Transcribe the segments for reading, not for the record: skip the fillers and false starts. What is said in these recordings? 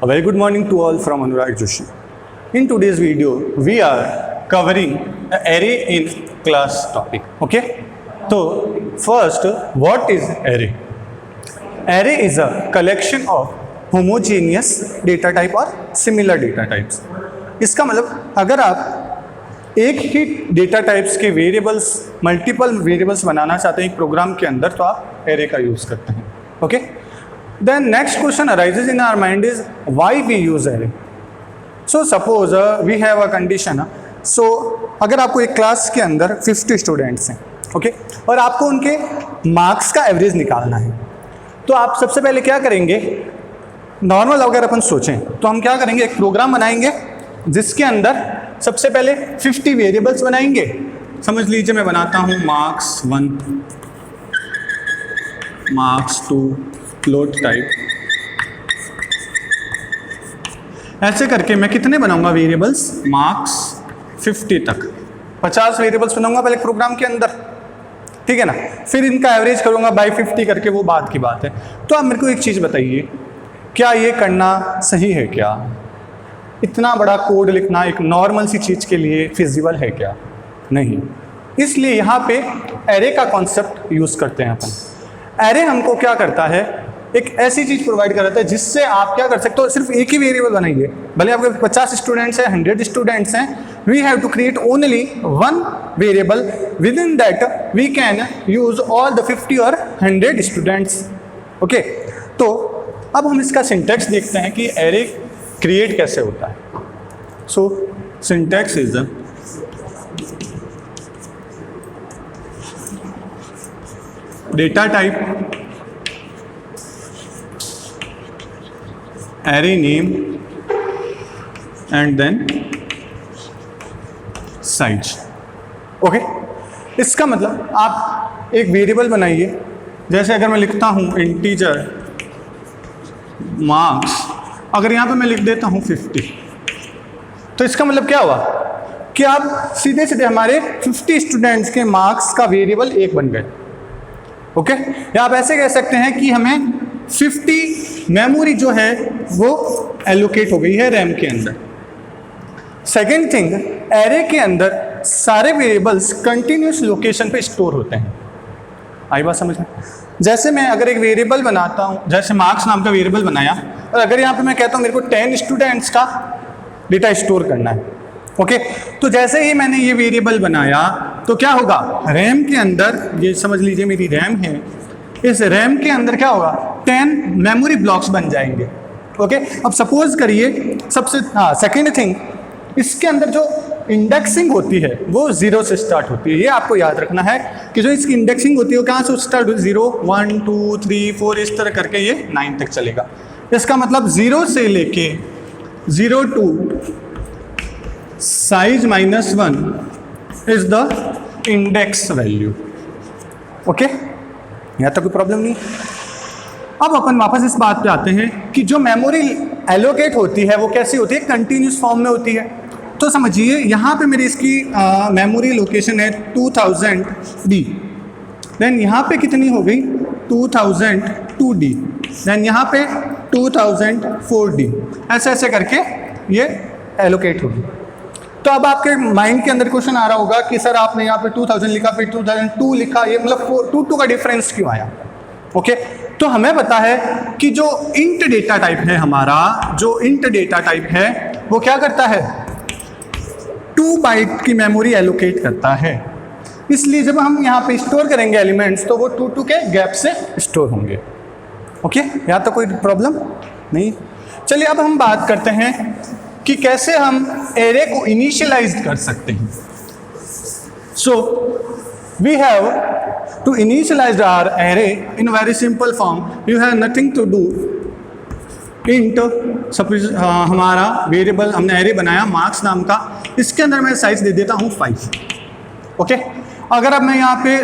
A very good morning to all from Anurag Joshi. In today's video, we are covering an array in class topic. Okay? So, first, what is array? Array is a collection of homogeneous data type or similar data types. इसका मतलब अगर आप एक ही data types के variables multiple variables बनाना चाहते हैं एक programme के अंदर तो आप एरे का यूज़ करते हैं. Okay. Then next question arises in our mind is why we use array. So suppose we have a condition. So अगर आपको एक क्लास के अंदर 50 स्टूडेंट्स हैं, ओके, और आपको उनके मार्क्स का एवरेज निकालना है, तो आप सबसे पहले क्या करेंगे? नॉर्मल अगर अपन सोचें तो हम क्या करेंगे, एक प्रोग्राम बनाएंगे जिसके अंदर सबसे पहले 50 वेरिएबल्स बनाएंगे. समझ लीजिए मैं बनाता हूँ मार्क्स 1, मार्क्स 2, फ्लोट टाइप. ऐसे करके मैं कितने बनाऊंगा वेरिएबल्स? मार्क्स 50 तक 50 वेरिएबल्स बनाऊंगा पहले प्रोग्राम के अंदर, ठीक है ना. फिर इनका एवरेज करूंगा बाई 50 करके, वो बात की बात है. तो आप मेरे को एक चीज़ बताइए, क्या ये करना सही है? क्या इतना बड़ा कोड लिखना एक नॉर्मल सी चीज़ के लिए फिजिबल है क्या? नहीं. इसलिए यहाँ पे एरे का कॉन्सेप्ट यूज़ करते हैं अपन. एरे हमको क्या करता है, एक ऐसी चीज़ प्रोवाइड करता है जिससे आप क्या कर सकते हो, सिर्फ एक ही वेरिएबल बनाइए. भले आपके 50 स्टूडेंट्स हैं, 100 स्टूडेंट्स हैं, we have to create only one variable. With in that we can use all the 50 और 100 स्टूडेंट्स. ओके. तो अब हम इसका सिंटैक्स देखते हैं कि एरे क्रिएट कैसे होता है. So syntax is data type, array name and then size. Okay. इसका मतलब आप एक वेरिएबल बनाइए. जैसे अगर मैं लिखता हूँ इंटीजर मार्क्स, अगर यहाँ पे मैं लिख देता हूँ 50, तो इसका मतलब क्या हुआ कि आप सीधे सीधे हमारे 50 स्टूडेंट्स के मार्क्स का वेरिएबल एक बन गए. ओके. या आप ऐसे कह सकते हैं कि हमें 50 मेमोरी जो है वो एलोकेट हो गई है रैम के अंदर. सेकेंड थिंग, एरे के अंदर सारे वेरिएबल्स कंटिन्यूस लोकेशन पे स्टोर होते हैं. आई बात समझ में? जैसे मैं अगर एक वेरिएबल बनाता हूँ, जैसे मार्क्स नाम का वेरिएबल बनाया, और अगर यहाँ पे मैं कहता हूँ मेरे को 10 स्टूडेंट्स का डेटा स्टोर करना है, ओके, तो जैसे ही मैंने ये वेरिएबल बनाया तो क्या होगा, रैम के अंदर, ये समझ लीजिए मेरी रैम है, इस रैम के अंदर क्या होगा, 10 मेमोरी ब्लॉक्स बन जाएंगे. ओके. अब सपोज करिए सेकेंड थिंग, इसके अंदर जो इंडेक्सिंग होती है वो 0 से स्टार्ट होती है. ये आपको याद रखना है कि जो इसकी इंडेक्सिंग होती है वो कहाँ से स्टार्ट होती है, 0, 1, 2, 3, 4 इस तरह करके ये 9 तक चलेगा. इसका मतलब 0 से लेके 0 to size -1 is the index value. Okay. यहाँ तक कोई प्रॉब्लम नहीं. अब अपन वापस इस बात पे आते हैं कि जो मेमोरी एलोकेट होती है वो कैसी होती है, कंटिन्यूस फॉर्म में होती है. तो समझिए यहाँ पे मेरी इसकी मेमोरी लोकेशन है 2000D. देन यहाँ पे कितनी हो गई, 2002D. देन यहाँ पे 2004D. ऐसे ऐसे करके ये एलोकेट होगी. तो अब आपके माइंड के अंदर क्वेश्चन आ रहा होगा कि सर आपने यहाँ पे 2000 लिखा, फिर 2002 लिखा, ये मतलब 2 का डिफरेंस क्यों आया? ओके. तो हमें पता है कि जो इंट डेटा टाइप है हमारा, जो इंट डेटा टाइप है वो क्या करता है, 2 बाइट की मेमोरी एलोकेट करता है. इसलिए जब हम यहाँ पे स्टोर करेंगे एलिमेंट्स तो वो 2 के गैप से स्टोर होंगे. ओके. यहाँ तो कोई प्रॉब्लम नहीं. चलिए अब हम बात करते हैं कि कैसे हम एरे को इनिशियलाइज कर सकते हैं. So we have to initialize our array in very simple form. You have nothing to do. Int suppose हमारा वेरिएबल हमने एरे बनाया मार्क्स नाम का, इसके अंदर मैं साइज दे देता हूँ 5. ओके. अगर अब मैं यहाँ पे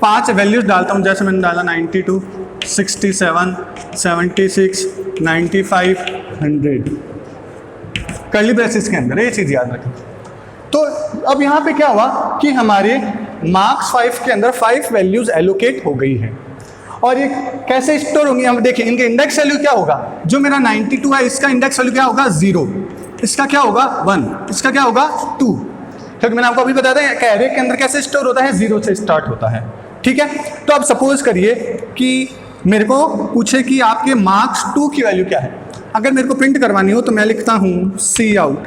5 वैल्यूज डालता हूँ, जैसे मैंने डाला 92, 67, 76, 95, 100 कर्ली ब्रेसेस के अंदर, ये चीज़ याद रखें. तो अब यहाँ पे क्या हुआ कि हमारे मार्क्स 5 के अंदर 5 वैल्यूज एलोकेट हो गई है. और ये कैसे स्टोर होंगी हम देखिए। इनके इंडेक्स वैल्यू क्या होगा, जो मेरा 92 है इसका इंडेक्स वैल्यू क्या होगा 0, इसका क्या होगा 1, इसका क्या होगा 2, क्योंकि मैंने आपको अभी बताया था कि एरे के अंदर कैसे स्टोर होता है, 0 से स्टार्ट होता है। ठीक है, तो अब सपोज करिए कि मेरे को पूछे कि आपके मार्क्स 2 की वैल्यू क्या है। अगर मेरे को प्रिंट करवानी हो तो मैं लिखता हूँ सी आउट,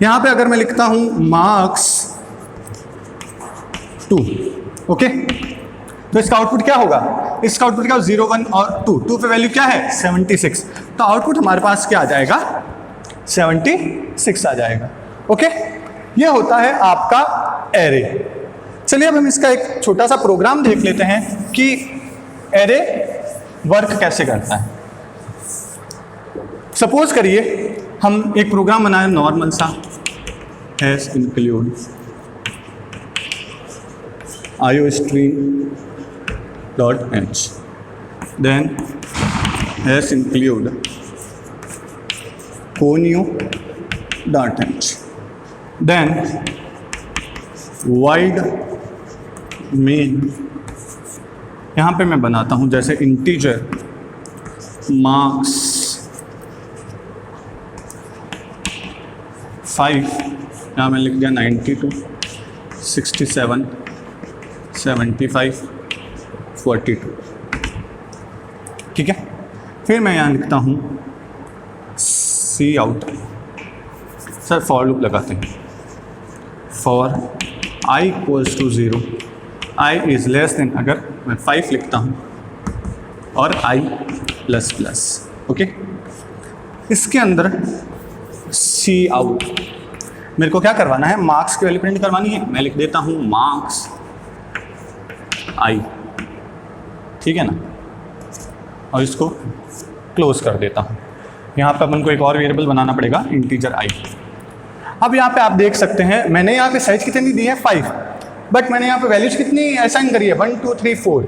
यहाँ पे अगर मैं लिखता हूँ मार्क्स 2, ओके, तो इसका आउटपुट क्या होगा, इसका आउटपुट क्या 0, 1 और 2 पे वैल्यू क्या है 76, तो आउटपुट हमारे पास क्या आ जाएगा 76 आ जाएगा। ओके, ये होता है आपका एरे। चलिए अब हम इसका एक छोटा सा प्रोग्राम देख लेते हैं कि एरे वर्क कैसे करता है। सपोज करिए हम एक प्रोग्राम बनाए नॉर्मल सा, hash include iostream.h, then hash include conio.h, then void main, यहाँ पे मैं बनाता हूँ जैसे इंटीजर मार्क्स 5, यहाँ मैं लिख दिया 92, 67, 75, 42, ठीक है। फिर मैं यहाँ लिखता हूँ C out, sir for loop लगाते हैं, for i equals to 0, i is less than, अगर मैं 5 लिखता हूँ और i प्लस प्लस, ओके। इसके अंदर सी आउट मेरे को क्या करवाना है, मार्क्स की वैल्यू प्रिंट करवानी है। मैं लिख देता हूँ मार्क्स i, ठीक है ना, और इसको क्लोज कर देता हूँ। यहाँ पे अपन को एक और वेरिएबल बनाना पड़ेगा इंटीजर i। अब यहाँ पे आप देख सकते हैं मैंने यहाँ पे साइज कितनी दी है 5, बट मैंने यहाँ पे वैल्यूज कितनी असाइन करी है 1 2 3 4।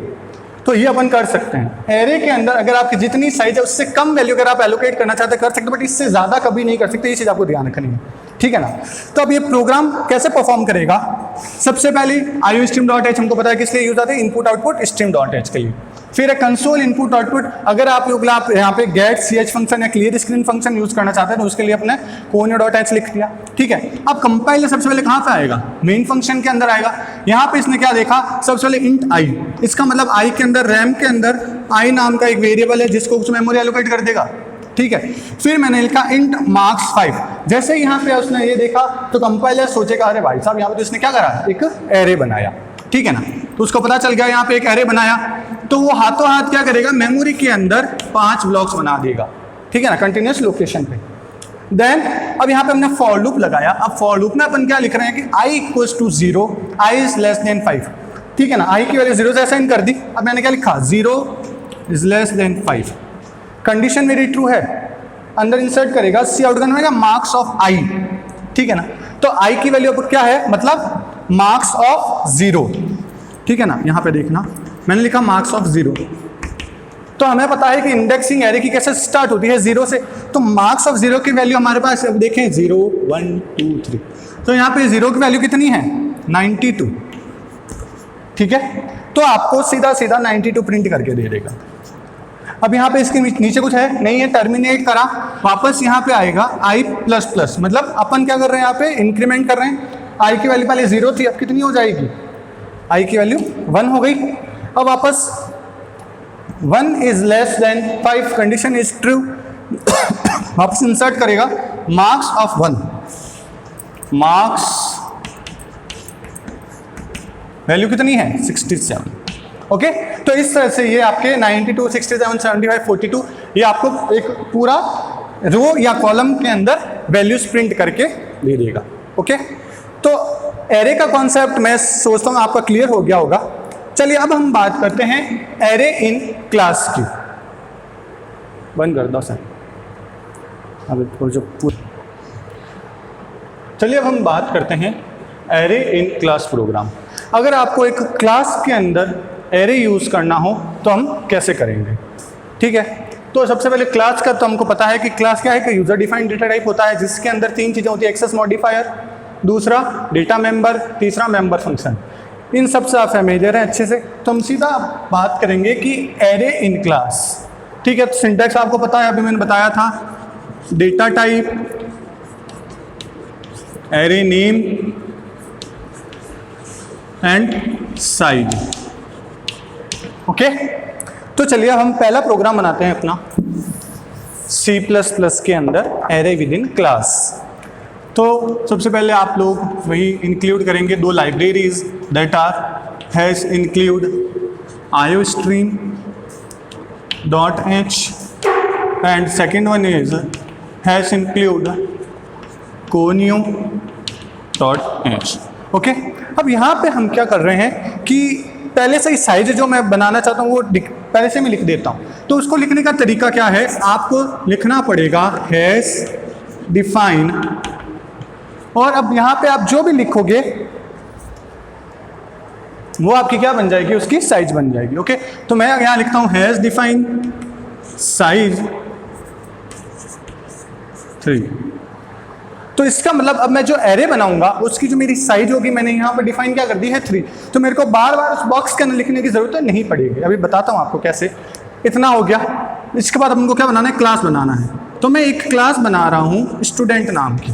तो ये अपन कर सकते हैं एरे के अंदर, अगर आपकी जितनी साइज है उससे कम वैल्यू अगर आप एलोकेट करना चाहते हैं कर सकते हैं, बट इससे ज़्यादा कभी नहीं कर सकते। ये चीज़ आपको ध्यान रखनी है, ठीक है ना। तो अब ये प्रोग्राम कैसे परफॉर्म करेगा, सबसे पहले iostream.h हमको पता है किस लिए यूज आता है, इनपुट आउटपुट stream.h के लिए। फिर एक कंसोल इनपुट आउटपुट, अगर आप लोग यहाँ पे गेट ch फंक्शन या क्लियर स्क्रीन फंक्शन यूज करना चाहते हैं तो उसके लिए अपने conio.h लिख दिया, ठीक है। अब कंपाइलर सबसे पहले कहाँ पे आएगा, मेन फंक्शन के अंदर आएगा। यहाँ पे इसने क्या देखा, सबसे पहले इंट i, इसका मतलब i के अंदर रैम के अंदर i नाम का एक वेरिएबल है जिसको कुछ मेमोरी एलोकेट कर देगा, ठीक है। फिर मैंने लिखा इंट मार्क्स 5। जैसे ही यहाँ पे उसने ये देखा तो कंपाइलर सोचेगा अरे भाई साहब यहाँ पे तो इसने क्या करा, एक एरे बनाया, ठीक है ना। तो उसको पता चल गया यहाँ पे एक एरे बनाया, तो वो हाथों हाथ क्या करेगा, मेमोरी के अंदर 5 ब्लॉक्स बना देगा, ठीक है ना, कंटिन्यूस लोकेशन पे। देन अब यहाँ पे हमने फॉर लूप लगाया। अब फॉर लूप में अपन क्या लिख रहे हैं कि i equals to 0, i is less than 5, ठीक है ना। i की वैल्यू 0 से असाइन कर दी। अब मैंने क्या लिखा, 0 इज लेस देन 5, कंडीशन मेरी ट्रू है, अंदर इंसर्ट करेगा सी आउट करना मार्क्स ऑफ i, ठीक है ना। तो i की वैल्यू क्या है, मतलब मार्क्स ऑफ 0, ठीक है ना। यहाँ पे देखना मैंने लिखा मार्क्स ऑफ 0, तो हमें पता है कि इंडेक्सिंग एरे की कैसे स्टार्ट होती है 0 से, तो मार्क्स ऑफ 0 की वैल्यू हमारे पास अब देखें 0 1 2 3, तो यहाँ पे 0 की वैल्यू कितनी है 92, ठीक है। तो आपको सीधा सीधा 92 प्रिंट करके दे देगा। अब यहाँ पे इसके नीचे कुछ है नहीं है, टर्मिनेट करा, वापस यहाँ पे आएगा i प्लस प्लस, मतलब अपन क्या कर रहे हैं यहाँ पे इंक्रीमेंट कर रहे हैं। i की वैल्यू पहले 0 थी, अब कितनी हो जाएगी, i की वैल्यू 1 हो गई। अब वापस 1 is less than 5, condition is true, वापस इंसर्ट करेगा मार्क्स ऑफ 1, मार्क्स वैल्यू कितनी है 67, ओके। तो इस तरह से ये आपके 92 67 75 42 ये आपको एक पूरा रो या कॉलम के अंदर वैल्यूज प्रिंट करके दे देगा, ओके। तो एरे का कॉन्सेप्ट मैं सोचता हूँ आपका क्लियर हो गया होगा। चलिए अब हम बात करते हैं एरे इन क्लास की। बंद कर दो सर, अब जो चलिए अब हम बात करते हैं एरे इन क्लास प्रोग्राम। अगर आपको एक क्लास के अंदर एरे यूज़ करना हो तो हम कैसे करेंगे, ठीक है। तो सबसे पहले क्लास का तो हमको पता है कि क्लास क्या है कि यूज़र डिफाइंड डेटा टाइप होता है जिसके अंदर 3 चीज़ें होती है, एक्सेस मॉडिफायर, दूसरा डेटा मेंबर, तीसरा मेंबर फंक्शन। इन सब से आप फैमिलियर हैं अच्छे से, तो हम सीधा बात करेंगे कि एरे इन क्लास। ठीक है, तो सिंटैक्स आपको पता है, अभी मैंने बताया था, data type, array name and size. Okay, तो चलिए अब हम पहला प्रोग्राम बनाते हैं अपना C++ के अंदर एरे विद इन क्लास। तो सबसे पहले आप लोग वही इंक्लूड करेंगे दो libraries that are hash include iostream.h and second one is hash include conio.h। Okay, अब यहाँ पे हम क्या कर रहे हैं कि पहले से ही साइज जो मैं बनाना चाहता हूँ वो पहले से मैं लिख देता हूँ। तो उसको लिखने का तरीका क्या है, आपको लिखना पड़ेगा हैश डिफाइन, और अब यहाँ पे आप जो भी लिखोगे वो आपकी क्या बन जाएगी, उसकी साइज बन जाएगी। ओके, तो मैं यहाँ लिखता हूँ हैश डिफाइन साइज 3। तो इसका मतलब अब मैं जो एरे बनाऊंगा उसकी जो मेरी साइज होगी, मैंने यहाँ पर डिफाइन क्या कर दी है 3, तो मेरे को बार बार उस बॉक्स के अंदर लिखने की जरूरत नहीं पड़ेगी। अभी बताता हूँ आपको कैसे। इतना हो गया, इसके बाद हमको क्या बनाना है, क्लास बनाना है। तो मैं एक क्लास बना रहा हूँ स्टूडेंट नाम की,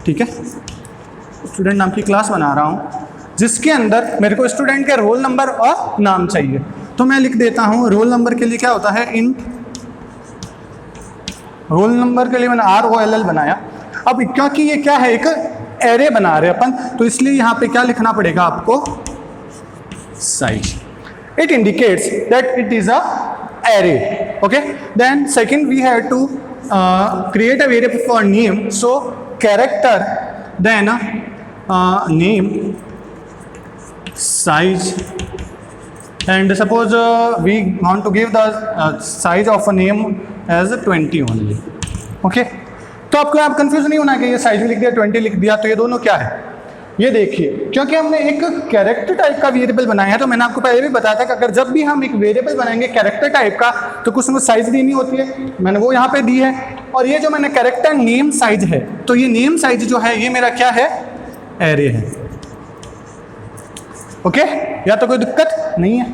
ठीक है, स्टूडेंट नाम की क्लास बना रहा हूँ जिसके अंदर मेरे को स्टूडेंट का रोल नंबर और नाम चाहिए। तो मैं लिख देता हूँ रोल नंबर के लिए क्या होता है, इन रोल नंबर के लिए मैंने ROLL बनाया। अब क्योंकि ये क्या है, एक एरे बना रहे अपन, तो इसलिए यहाँ पे क्या लिखना पड़ेगा आपको, size. It indicates that it is a array. Okay, then second we have to create a variable for name, so character, then name, size, and suppose we want to give the size of a name as 20 only. Okay, तो आपको आप confuse नहीं होना कि ये size भी लिख दिया 20 लिख दिया, तो ये दोनों क्या है, ये देखिए, क्योंकि हमने एक कैरेक्टर टाइप का वेरिएबल बनाया है। तो मैंने आपको पहले भी बताया था कि अगर जब भी हम एक वेरिएबल बनाएंगे कैरेक्टर टाइप का, तो कुछ ना कुछ साइज देनी होती है, मैंने वो यहाँ पे दी है। और ये जो मैंने कैरेक्टर नेम साइज है, तो ये नेम साइज जो है ये मेरा क्या है, एरे है। ओके, या तो कोई दिक्कत नहीं है।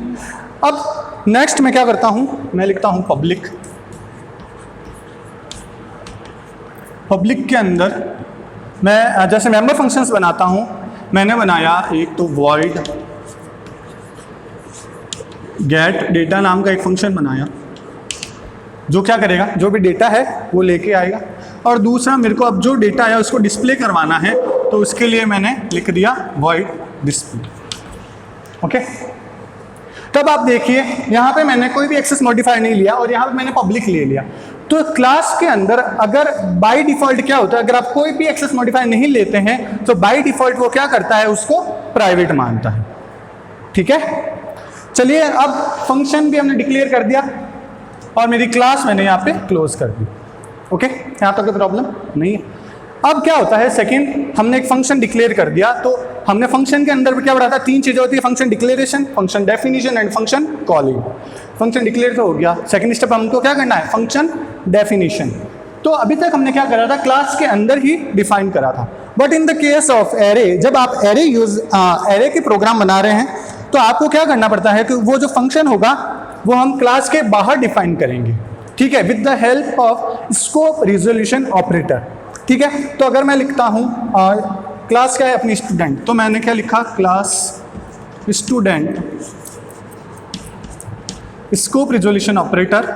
अब नेक्स्ट मैं क्या करता हूं, मैं लिखता हूं पब्लिक। पब्लिक के अंदर मैं जैसे मेंबर फंक्शंस बनाता हूं, मैंने बनाया एक तो void get डेटा नाम का एक फंक्शन बनाया जो क्या करेगा, जो भी डेटा है वो लेके आएगा। और दूसरा मेरे को अब जो डेटा है उसको डिस्प्ले करवाना है, तो उसके लिए मैंने लिख दिया void display। ओके, तब आप देखिए यहाँ पे मैंने कोई भी एक्सेस मॉडिफायर नहीं लिया और यहाँ पे मैंने पब्लिक ले लिया। तो क्लास के अंदर अगर बाय डिफॉल्ट क्या होता है, अगर आप कोई भी एक्सेस मॉडिफायर नहीं लेते हैं तो बाय डिफॉल्ट वो क्या करता है, उसको प्राइवेट मानता है। ठीक है, चलिए अब फंक्शन भी हमने डिक्लेयर कर दिया और मेरी क्लास मैंने यहाँ पे क्लोज कर दी। ओके, यहाँ तक कोई प्रॉब्लम नहीं है। अब क्या होता है, सेकंड हमने एक फंक्शन डिक्लेयर कर दिया, तो हमने फंक्शन के अंदर क्या बढ़ाता है, 3 चीजें होती है, function declaration, function definition and function calling. Function declare तो हो गया, सेकंड स्टेप हमको क्या करना है, फंक्शन डेफिनेशन। तो अभी तक हमने क्या करा था, क्लास के अंदर ही डिफाइन करा था। But in the case of array, जब आप एरे के प्रोग्राम बना रहे हैं, तो आपको क्या करना पड़ता है कि वो जो फंक्शन होगा वो हम क्लास के बाहर डिफाइन करेंगे। ठीक है, with the help of scope resolution operator. ठीक है, तो अगर मैं लिखता हूँ क्लास क्या है अपनी स्टूडेंट, तो मैंने क्या लिखा, class student scope resolution operator.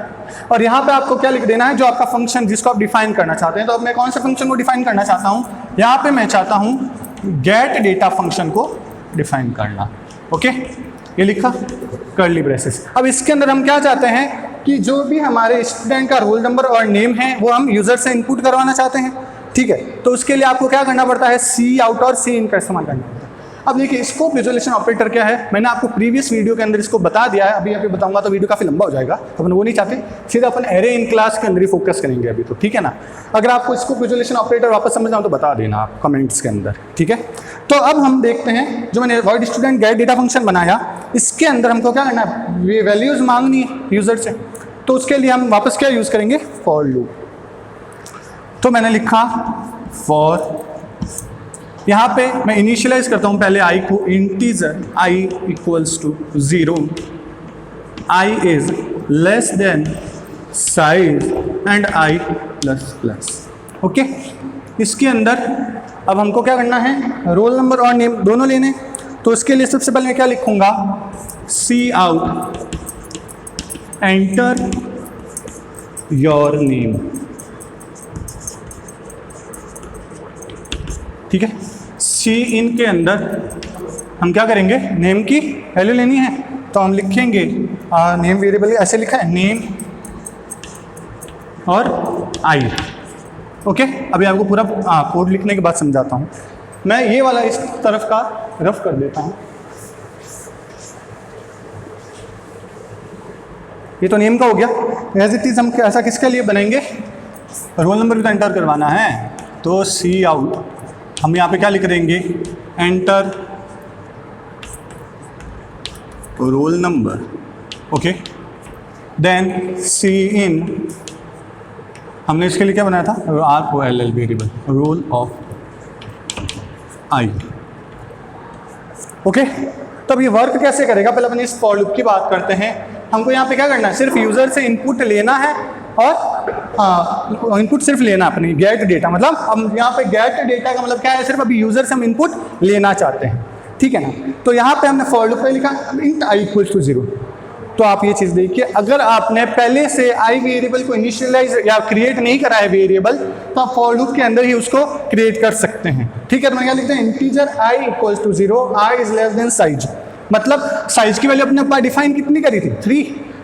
और यहाँ पे आपको क्या लिख देना है, जो आपका फंक्शन जिसको आप डिफाइन करना चाहते हैं। तो अब मैं कौन से फंक्शन को डिफाइन करना चाहता हूँ, यहाँ पे मैं चाहता हूँ गेट डेटा फंक्शन को डिफाइन करना। ओके, ये लिखा कर्ली ब्रेसेस। अब इसके अंदर हम क्या चाहते हैं कि जो भी हमारे स्टूडेंट का रोल नंबर और नेम है वो हम यूजर से इनपुट करवाना चाहते हैं। ठीक है, तो उसके लिए आपको क्या करना पड़ता है, सी आउट और सी इन का इस्तेमाल करना पड़ता है। अब देखिए स्कोप रिजोल्यूशन ऑपरेटर क्या है, मैंने आपको प्रीवियस वीडियो के अंदर इसको बता दिया है, अभी बताऊंगा तो वीडियो काफी लंबा हो जाएगा, तो अपन वो नहीं चाहते, सीधा अपन एरे इन क्लास के अंदर ही फोकस करेंगे अभी। तो ठीक है ना, अगर आपको स्कोप रिजोल्यूशन ऑपरेटर वापस समझना हो तो बता देना आप कमेंट्स के अंदर। ठीक है, तो अब हम देखते हैं, जो मैंने void student gate data function बनाया, इसके अंदर हमको क्या करना है, ये वैल्यूज मांगनी है यूजर से। तो उसके लिए हम वापस क्या यूज करेंगे, फॉर लूप। तो मैंने लिखा फॉर यहाँ पे मैं इनिशियलाइज करता हूँ पहले आई को, integer i equals to 0, i is less than size and i plus plus. Okay, इसके अंदर अब हमको क्या करना है, रोल नंबर और नेम दोनों लेने। तो इसके लिए सबसे पहले मैं क्या लिखूंगा, सी आउट एंटर योर नेम। ठीक है, सी इन के अंदर हम क्या करेंगे, नेम की वैल्यू लेनी है, तो हम लिखेंगे नेम वेरिएबल ऐसे लिखा है, नेम और आई। ओके, अभी आपको पूरा कोड लिखने के बाद समझाता हूँ। मैं ये वाला इस तरफ का रफ कर देता हूँ। ये तो नेम का हो गया। एज इट इज हम ऐसा किसके लिए बनाएंगे, रोल नंबर भी तो एंटर करवाना है, तो सी आउट हम यहाँ पे क्या लिख देंगे, enter roll number. Okay, then cin हमने इसके लिए क्या बनाया था, R O L L variable, roll of I. Okay, तब ये वर्क कैसे करेगा, पहले अपने इस फॉर लूप की बात करते हैं। हमको यहाँ पे क्या करना है, सिर्फ यूजर से इनपुट लेना है और इनपुट सिर्फ लेना अपनी गेट डेटा, मतलब हम यहाँ पे गेट डेटा का मतलब क्या है, सिर्फ अभी यूजर से हम इनपुट लेना चाहते हैं। ठीक है ना, तो यहाँ पे हमने फॉर लूप पे लिखा इंट आई इक्वल्स टू 0। तो आप ये चीज़ देखिए, अगर आपने पहले से आई वेरिएबल को इनिशियलाइज या क्रिएट नहीं करा है वेरिएबल, तो आप फॉर लूप के अंदर ही उसको क्रिएट कर सकते हैं। ठीक है, तो मैं क्या लिखते हैं, integer i equals to 0, i is less than size. मतलब साइज की वैल्यू अपने डिफाइन कितनी करी थी, 3।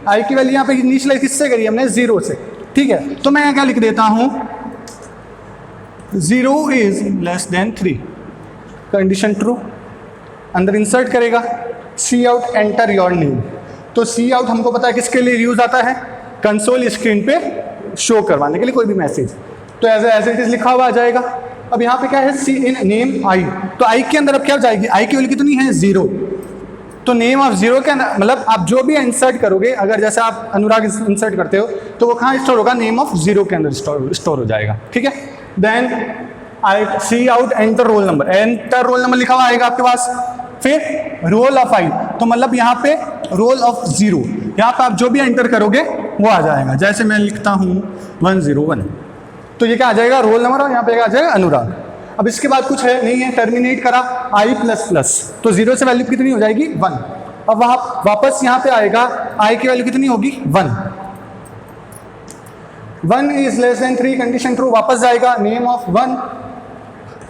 आई की वैल्यू यहाँ पे इनिशियलाइज किससे करी, हमने 0 से। ठीक है, तो मैं यहाँ क्या लिख देता हूँ, 0 is less then 3, condition true, अंदर इंसर्ट करेगा सी आउट एंटर योर नेम। तो सी आउट हमको पता है किसके लिए यूज आता है, कंसोल स्क्रीन पे शो करवाने के लिए कोई भी मैसेज, तो एज इट इज लिखा हुआ आ जाएगा। अब यहाँ पे क्या है, सी इन नेम आई, तो आई के अंदर अब क्या हो जाएगी, आई की वैल्यू कितनी है, 0। तो नेम ऑफ 0 के अंदर मतलब आप जो भी इंसर्ट करोगे, अगर जैसे आप अनुराग इंसर्ट करते हो तो वो कहाँ स्टोर होगा, नेम ऑफ 0 के अंदर स्टोर हो जाएगा। ठीक है, then I C out enter roll number, enter roll number लिखा हुआ आएगा आपके पास, फिर रोल ऑफ आई, तो मतलब यहाँ पे रोल ऑफ 0, यहाँ पे आप जो भी एंटर करोगे वो आ जाएगा। जैसे मैं लिखता हूँ 101, तो ये क्या आ जाएगा, रोल नंबर, और यहाँ पे क्या आ जाएगा, अनुराग। अब इसके बाद कुछ है नहीं है, टर्मिनेट करा आई प्लस प्लस, तो 0 से वैल्यू कितनी हो जाएगी, 1। अब वहाँ वापस यहाँ पे आएगा, आई की वैल्यू कितनी होगी, 1। 1 is less then 3, condition true, वापस जाएगा नेम ऑफ 1।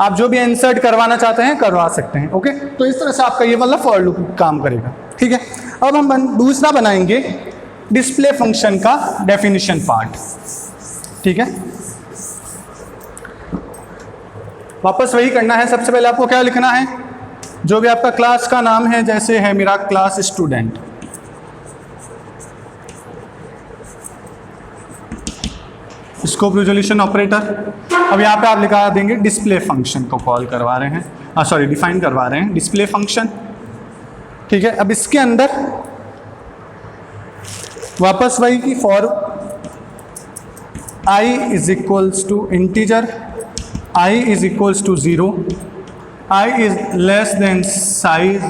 आप जो भी इंसर्ट करवाना चाहते हैं करवा सकते हैं। ओके, तो इस तरह से आपका ये वाला फॉर लूप काम करेगा। ठीक है, अब हम दूसरा बनाएंगे डिस्प्ले फंक्शन का डेफिनेशन पार्ट। ठीक है, वापस वही करना है। सबसे पहले आपको क्या लिखना है, जो भी आपका क्लास का नाम है, जैसे है मेरा class student, scope resolution operator. अब यहाँ पे आप लिखा देंगे डिस्प्ले फंक्शन को कॉल करवा रहे हैं, सॉरी डिफाइन करवा रहे हैं डिस्प्ले फंक्शन। ठीक है, अब इसके अंदर वापस वही की for i is equals to integer, i is equals to 0, i is less than size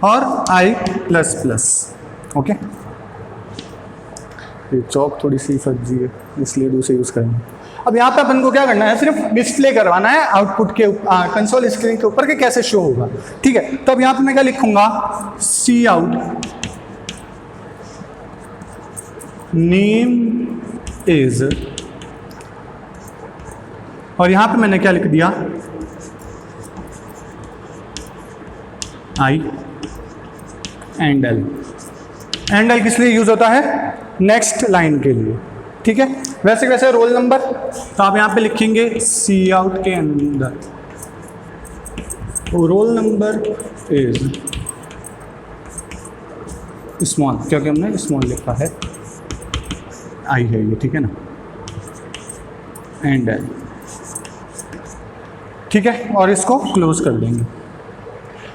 और आई प्लस प्लस। ओके, ये चौक थोड़ी सी फर्जी है इसलिए दूसरे यूज़ करेंगे। अब यहाँ पे अपन को क्या करना है, सिर्फ डिस्प्ले करवाना है आउटपुट के कंसोल स्क्रीन के ऊपर के कैसे शो होगा। ठीक है, तो अब यहाँ पे मैं क्या लिखूंगा, सी आउट नेम इज, और यहाँ पे मैंने क्या लिख दिया, आई एंड एल। एंड एल किस लिए यूज होता है, नेक्स्ट लाइन के लिए। ठीक है, वैसे वैसे रोल नंबर, तो आप यहाँ पे लिखेंगे सी आउट के अंदर रोल नंबर इज स्मॉल, क्योंकि हमने स्मॉल लिखा है, आई है ये। ठीक है ना, एंड एल। ठीक है, और इसको क्लोज कर देंगे।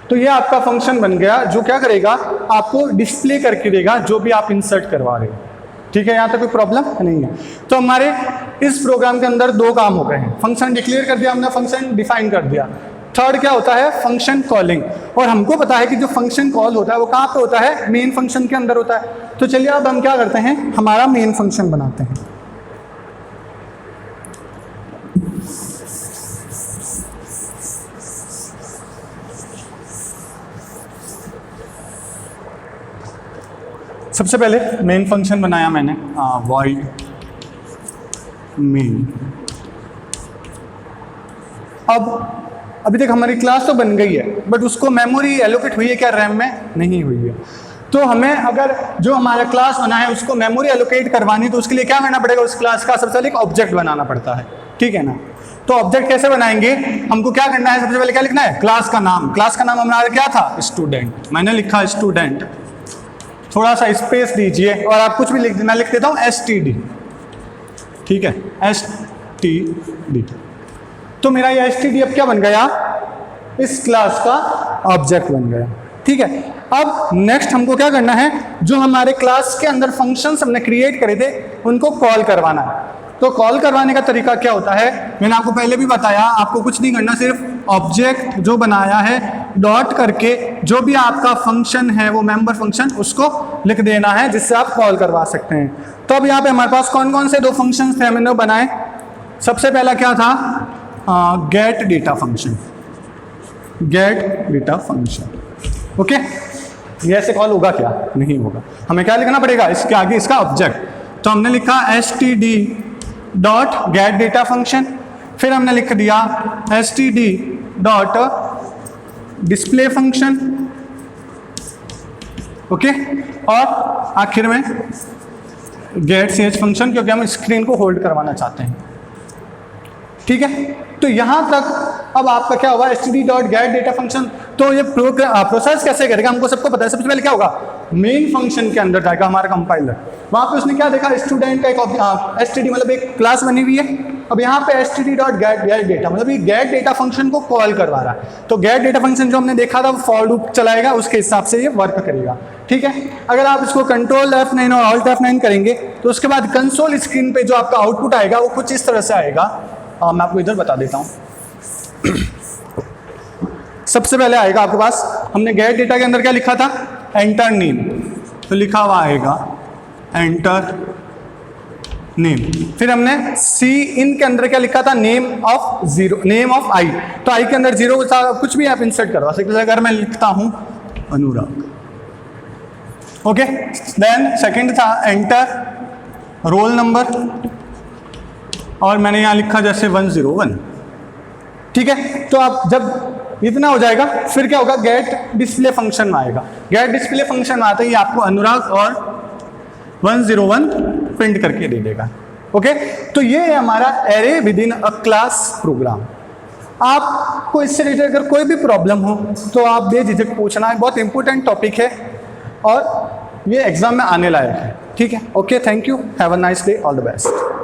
तो ये आपका फंक्शन बन गया, जो क्या करेगा, आपको डिस्प्ले करके देगा जो भी आप इंसर्ट करवा रहे हो। ठीक है, यहाँ तक कोई प्रॉब्लम नहीं है। तो हमारे इस प्रोग्राम के अंदर 2 काम हो गए हैं, फंक्शन डिक्लेयर कर दिया हमने, फंक्शन डिफाइन कर दिया। थर्ड क्या होता है, फंक्शन कॉलिंग। और हमको पता है कि जो फंक्शन कॉल होता है वो कहाँ पे होता है, मेन फंक्शन के अंदर होता है। तो चलिए अब हम क्या करते हैं, हमारा मेन फंक्शन बनाते हैं। सबसे पहले मेन फंक्शन बनाया मैंने, वॉइड मेन। अभी तक हमारी क्लास तो बन गई है, बट उसको मेमोरी एलोकेट हुई है क्या, रैम में नहीं हुई है। तो हमें अगर जो हमारा क्लास बना है उसको मेमोरी एलोकेट करवानी, तो उसके लिए क्या करना पड़ेगा, उस क्लास का सबसे पहले एक ऑब्जेक्ट बनाना पड़ता है, ठीक है ना। तो ऑब्जेक्ट कैसे बनाएंगे, हमको क्या करना है, सबसे पहले क्या लिखना है, क्लास का नाम। क्लास का नाम हमारा क्या था, स्टूडेंट। मैंने लिखा स्टूडेंट, थोड़ा सा स्पेस दीजिए और आप कुछ भी लिख, मैं लिख देता हूँ STD, ठीक है, STD। तो मेरा ये STD अब क्या बन गया, इस क्लास का ऑब्जेक्ट बन गया, ठीक है। अब नेक्स्ट हमको क्या करना है, जो हमारे क्लास के अंदर फंक्शंस हमने क्रिएट करे थे उनको कॉल करवाना है। तो कॉल करवाने का तरीका क्या होता है, मैंने आपको पहले भी बताया, आपको कुछ नहीं करना, सिर्फ ऑब्जेक्ट जो बनाया है डॉट करके जो भी आपका फंक्शन है वो मेंबर फंक्शन उसको लिख देना है, जिससे आप कॉल करवा सकते हैं। तो अब यहाँ पे हमारे पास कौन कौन से दो फंक्शंस थे हमने बनाए। सबसे पहला क्या था, gate data function, gate data function, okay. ये ऐसे कॉल होगा क्या, नहीं होगा, हमें क्या लिखना पड़ेगा, इसके आगे इसका ऑब्जेक्ट। तो हमने लिखा STD dot gate data function, फिर हमने लिख दिया STD dot display function, okay. और आखिर में गेट CH फंक्शन, क्योंकि हम स्क्रीन को होल्ड करवाना चाहते हैं, ठीक है। तो यहां तक अब आपका क्या होगा, STD dot gate data function. तो ये प्रोसेस कैसे करेगा, हमको सबको पता है। सबसे पहले क्या होगा, मेन फंक्शन के अंदर जाएगा हमारा कंपाइलर, वहां पे उसने क्या देखा, स्टूडेंट का एक STD मतलब एक क्लास बनी हुई है। अब यहाँ पे STD डॉट गेट डेटा मतलब ये गेट डेटा फंक्शन को कॉल करवा रहा है। तो गेट डेटा फंक्शन जो हमने देखा था वो फॉर लूप चलाएगा, उसके हिसाब से ये वर्क करेगा, ठीक है। अगर आप इसको कंट्रोल F9 और ऑल्ट F9 करेंगे तो उसके बाद कंसोल स्क्रीन पे जो आपका आउटपुट आएगा वो कुछ इस तरह से आएगा। मैं आपको इधर बता देता हूँ। सबसे पहले आएगा आपके पास, हमने गेट डेटा के अंदर क्या लिखा था, एंटर नेम, तो लिखा हुआ आएगा एंटर नेम। फिर हमने इन के अंदर क्या लिखा था, नेम ऑफ आई। तो आई के अंदर 0 कुछ भी आप इंसर्ट करवा सकते हैं। अगर मैं लिखता हूँ अनुराग, ओके। देन सेकंड था एंटर रोल नंबर, और मैंने यहाँ लिखा जैसे 101, ठीक है। तो आप जब इतना हो जाएगा फिर क्या होगा, गेट डिस्प्ले फंक्शन में आएगा। गेट डिस्प्ले फंक्शन में आते ही आपको अनुराग और 101 प्रिंट करके दे देगा, ओके। तो ये है हमारा array with in a class program. आपको इससे रिलेटेड अगर कोई भी प्रॉब्लम हो तो आप बेझिझक पूछना है, बहुत इंपॉर्टेंट टॉपिक है और ये एग्जाम में आने लायक है, ठीक है। Okay, thank you, have a nice day, all the best.